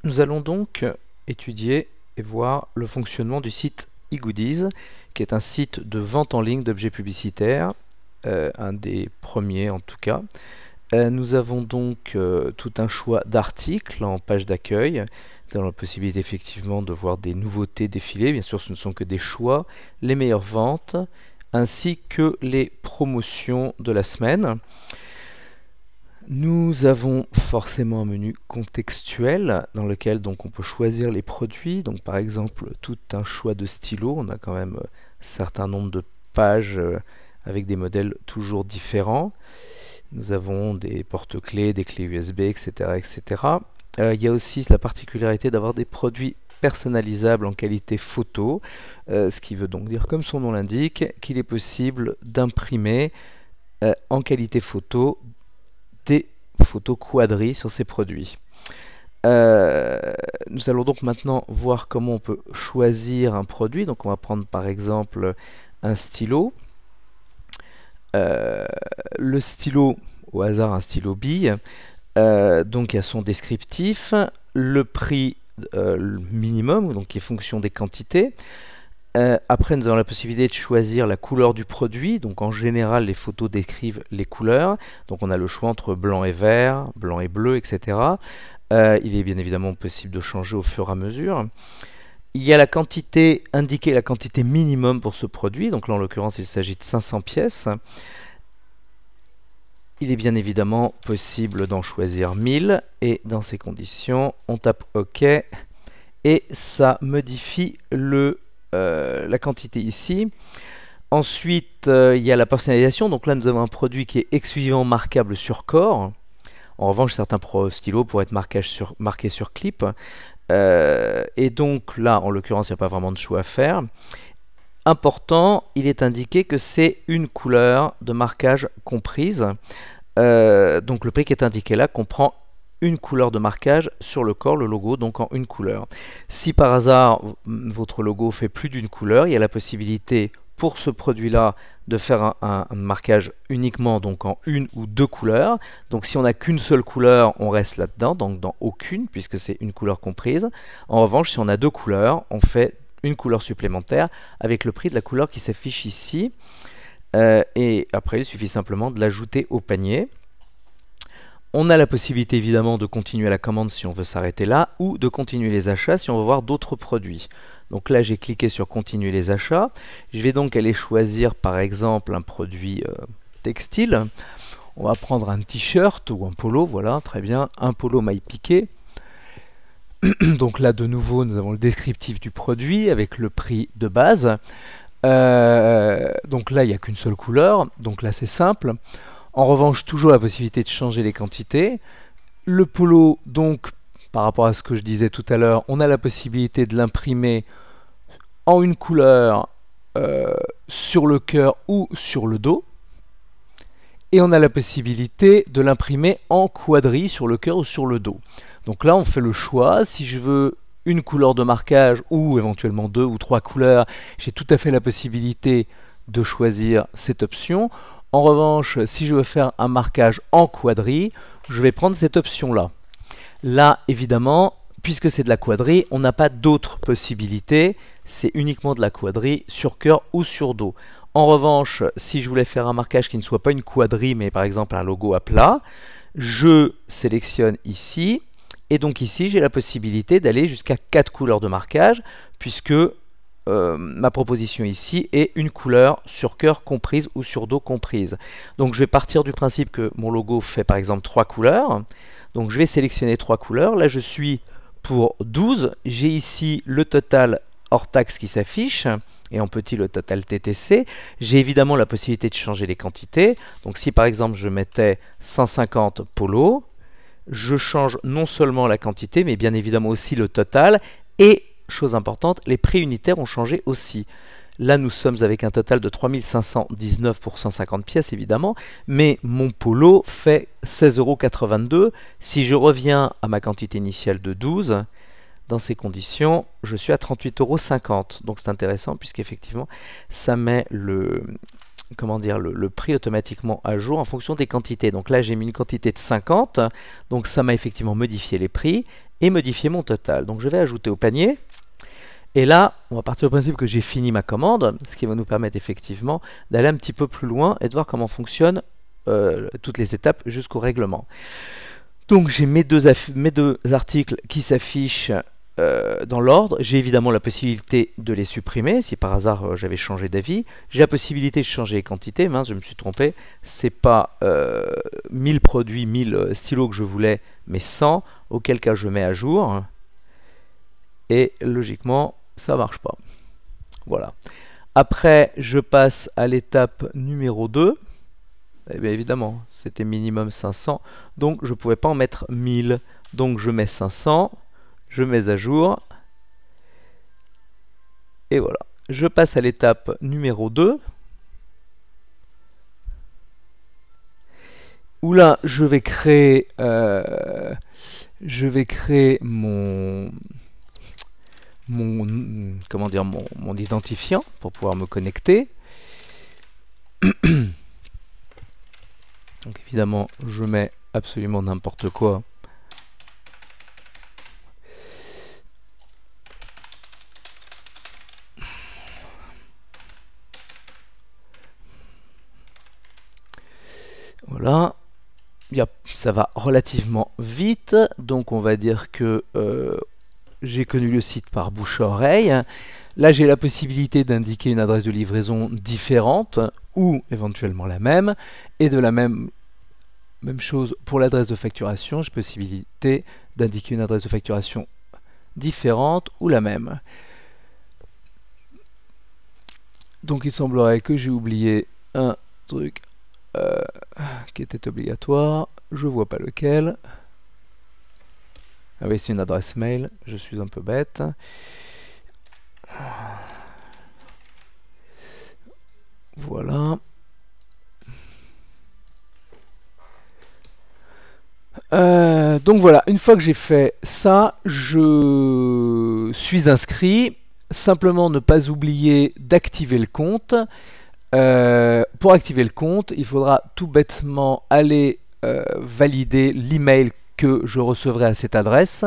Nous allons donc étudier et voir le fonctionnement du site eGoodies, qui est un site de vente en ligne d'objets publicitaires, un des premiers en tout cas. Nous avons donc tout un choix d'articles en page d'accueil. Nous avons la possibilité effectivement de voir des nouveautés défiler. Bien sûr, ce ne sont que des choix, les meilleures ventes, ainsi que les promotions de la semaine. Nous avons forcément un menu contextuel dans lequel donc on peut choisir les produits. Donc par exemple tout un choix de stylos. On a quand même un certain nombre de pages avec des modèles toujours différents. Nous avons des porte-clés, des clés USB, etc. etc. Il y a aussi la particularité d'avoir des produits personnalisables en qualité photo, ce qui veut donc dire, comme son nom l'indique, qu'il est possible d'imprimer en qualité photo des photos quadri sur ces produits. Nous allons donc maintenant voir comment on peut choisir un produit. Donc on va prendre par exemple un stylo. Le stylo, au hasard un stylo bille, donc il y a son descriptif, le prix minimum, donc qui est fonction des quantités. Après, nous avons la possibilité de choisir la couleur du produit. Donc, en général, les photos décrivent les couleurs. Donc, on a le choix entre blanc et vert, blanc et bleu, etc. Il est bien évidemment possible de changer au fur et à mesure. Il y a la quantité, indiquée la quantité minimum pour ce produit. Donc là, en l'occurrence, il s'agit de 500 pièces. Il est bien évidemment possible d'en choisir 1000. Et dans ces conditions, on tape OK. Et ça modifie la quantité ici. Ensuite, il y a la personnalisation. Donc là, nous avons un produit qui est exclusivement marquable sur corps. En revanche, certains stylos pourraient être marqués sur clip. Et donc là, en l'occurrence, il n'y a pas vraiment de choix à faire. Important, il est indiqué que c'est une couleur de marquage comprise. Donc le prix qui est indiqué là comprend une couleur de marquage sur le corps, le logo donc en une couleur. Si par hasard votre logo fait plus d'une couleur, il y a la possibilité pour ce produit-là de faire un marquage uniquement donc en une ou deux couleurs. Donc si on n'a qu'une seule couleur, on reste là-dedans, donc dans aucune, puisque c'est une couleur comprise. En revanche, si on a deux couleurs, on fait une couleur supplémentaire avec le prix de la couleur qui s'affiche ici. Et après, il suffit simplement de l'ajouter au panier. On a la possibilité évidemment de continuer la commande si on veut s'arrêter là, ou de continuer les achats si on veut voir d'autres produits. Donc là j'ai cliqué sur continuer les achats. Je vais donc aller choisir par exemple un produit textile. On va prendre un t-shirt ou un polo, voilà, très bien, un polo maille piqué. Donc là de nouveau nous avons le descriptif du produit avec le prix de base. Donc là il n'y a qu'une seule couleur, donc là c'est simple. En revanche, toujours la possibilité de changer les quantités. Le polo, donc, par rapport à ce que je disais tout à l'heure, on a la possibilité de l'imprimer en une couleur sur le cœur ou sur le dos. Et on a la possibilité de l'imprimer en quadri sur le cœur ou sur le dos. Donc là, on fait le choix. Si je veux une couleur de marquage ou éventuellement deux ou trois couleurs, j'ai tout à fait la possibilité de choisir cette option. En revanche, si je veux faire un marquage en quadri, je vais prendre cette option-là. Là, évidemment, puisque c'est de la quadri, on n'a pas d'autres possibilités. C'est uniquement de la quadri sur cœur ou sur dos. En revanche, si je voulais faire un marquage qui ne soit pas une quadri, mais par exemple un logo à plat, je sélectionne ici. Et donc ici, j'ai la possibilité d'aller jusqu'à 4 couleurs de marquage, puisque ma proposition ici est une couleur sur cœur comprise ou sur dos comprise. Donc je vais partir du principe que mon logo fait par exemple 3 couleurs. Donc je vais sélectionner 3 couleurs. Là je suis pour 12. J'ai ici le total hors taxe qui s'affiche et en petit le total TTC. J'ai évidemment la possibilité de changer les quantités. Donc si par exemple je mettais 150 polos, je change non seulement la quantité mais bien évidemment aussi le total. Et chose importante, les prix unitaires ont changé aussi. Là, nous sommes avec un total de 3519 pour 150 pièces, évidemment, mais mon polo fait 16,82 €. Si je reviens à ma quantité initiale de 12, dans ces conditions, je suis à 38,50 €. Donc c'est intéressant, puisqu'effectivement, ça met comment dire, le prix automatiquement à jour en fonction des quantités. Donc là, j'ai mis une quantité de 50, donc ça m'a effectivement modifié les prix et modifié mon total. Donc je vais ajouter au panier. Et là, on va partir du principe que j'ai fini ma commande, ce qui va nous permettre effectivement d'aller un petit peu plus loin et de voir comment fonctionnent toutes les étapes jusqu'au règlement. Donc j'ai mes deux articles qui s'affichent dans l'ordre. J'ai évidemment la possibilité de les supprimer si par hasard j'avais changé d'avis. J'ai la possibilité de changer les quantités. Mince, je me suis trompé. C'est pas 1000 produits, 1000 stylos que je voulais, mais 100, auquel cas je mets à jour. Et logiquement, ça marche pas. Voilà. Après, je passe à l'étape numéro 2. Eh bien évidemment, c'était minimum 500, donc je ne pouvais pas en mettre 1000. Donc je mets 500, je mets à jour, et voilà. Je passe à l'étape numéro 2, où là, je vais créer comment dire, mon identifiant pour pouvoir me connecter. Donc évidemment, je mets absolument n'importe quoi. Voilà. Ça va relativement vite. Donc on va dire que j'ai connu le site par bouche-oreille. Là, j'ai la possibilité d'indiquer une adresse de livraison différente ou éventuellement la même. Et de la même chose pour l'adresse de facturation. J'ai possibilité d'indiquer une adresse de facturation différente ou la même. Donc il semblerait que j'ai oublié un truc qui était obligatoire. Je vois pas lequel. Ah oui, c'est une adresse mail. Je suis un peu bête. Voilà. Donc voilà, une fois que j'ai fait ça, je suis inscrit. Simplement ne pas oublier d'activer le compte. Pour activer le compte, il faudra tout bêtement aller valider l'email que je recevrai à cette adresse.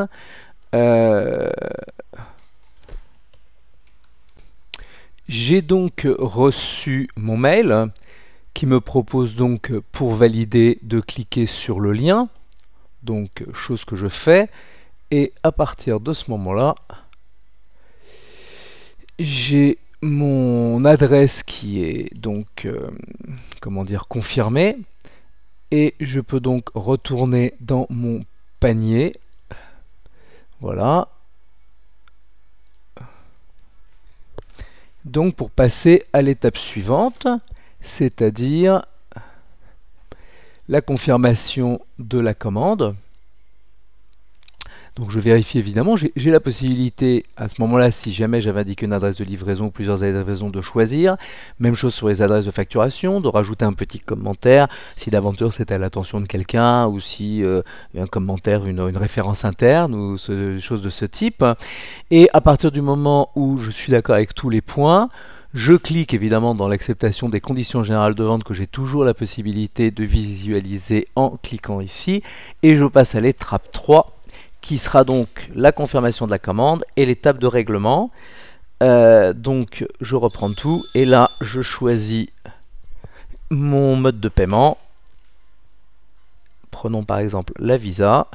J'ai donc reçu mon mail qui me propose donc pour valider de cliquer sur le lien. Donc chose que je fais. Et à partir de ce moment-là, j'ai mon adresse qui est donc comment dire, confirmée. Et je peux donc retourner dans mon panier. Voilà. Donc pour passer à l'étape suivante, c'est-à-dire la confirmation de la commande. Donc je vérifie évidemment, j'ai la possibilité à ce moment-là, si jamais j'avais indiqué une adresse de livraison ou plusieurs adresses de livraison, de choisir. Même chose sur les adresses de facturation, de rajouter un petit commentaire si d'aventure c'était à l'attention de quelqu'un ou si un commentaire, une référence interne ou chose de ce type. Et à partir du moment où je suis d'accord avec tous les points, je clique évidemment dans l'acceptation des conditions générales de vente que j'ai toujours la possibilité de visualiser en cliquant ici et je passe à l'étape 3 qui sera donc la confirmation de la commande et l'étape de règlement. Donc je reprends tout et là je choisis mon mode de paiement. Prenons par exemple la Visa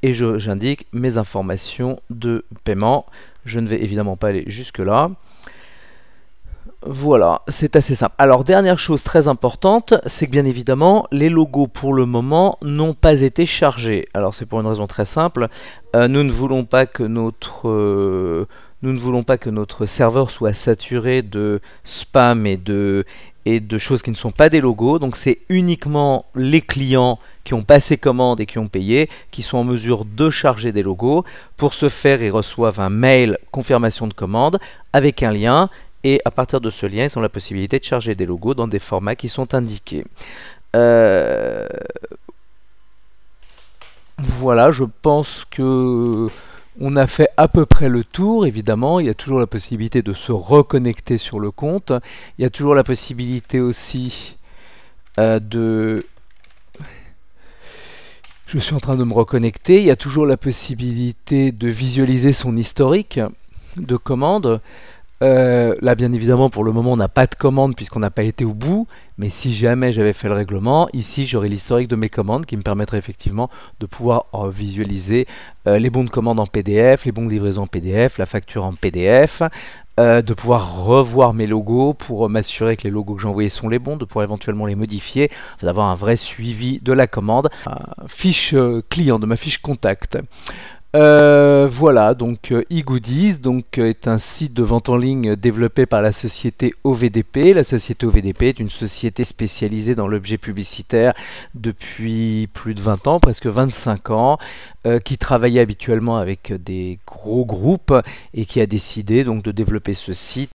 et j'indique mes informations de paiement. Je ne vais évidemment pas aller jusque là. Voilà, c'est assez simple. Alors, dernière chose très importante, c'est que bien évidemment, les logos pour le moment n'ont pas été chargés. Alors, c'est pour une raison très simple. Nous ne voulons pas que notre serveur soit saturé de spam et de choses qui ne sont pas des logos. Donc, c'est uniquement les clients qui ont passé commande et qui ont payé qui sont en mesure de charger des logos. Pour ce faire, ils reçoivent un mail confirmation de commande avec un lien. Et à partir de ce lien, ils ont la possibilité de charger des logos dans des formats qui sont indiqués. Voilà, je pense que On a fait à peu près le tour, évidemment. Il y a toujours la possibilité de se reconnecter sur le compte. Il y a toujours la possibilité aussi de... Je suis en train de me reconnecter. Il y a toujours la possibilité de visualiser son historique de commandes. Là, bien évidemment, pour le moment, on n'a pas de commande puisqu'on n'a pas été au bout. Mais si jamais j'avais fait le règlement, ici, j'aurais l'historique de mes commandes qui me permettrait effectivement de pouvoir visualiser les bons de commande en PDF, les bons de livraison en PDF, la facture en PDF, de pouvoir revoir mes logos pour m'assurer que les logos que j'ai envoyés sont les bons, de pouvoir éventuellement les modifier, d'avoir un vrai suivi de la commande, fiche client, de ma fiche contact. Voilà, donc eGoodies est un site de vente en ligne développé par la société OVDP. La société OVDP est une société spécialisée dans l'objet publicitaire depuis plus de 20 ans, presque 25 ans, qui travaillait habituellement avec des gros groupes et qui a décidé donc de développer ce site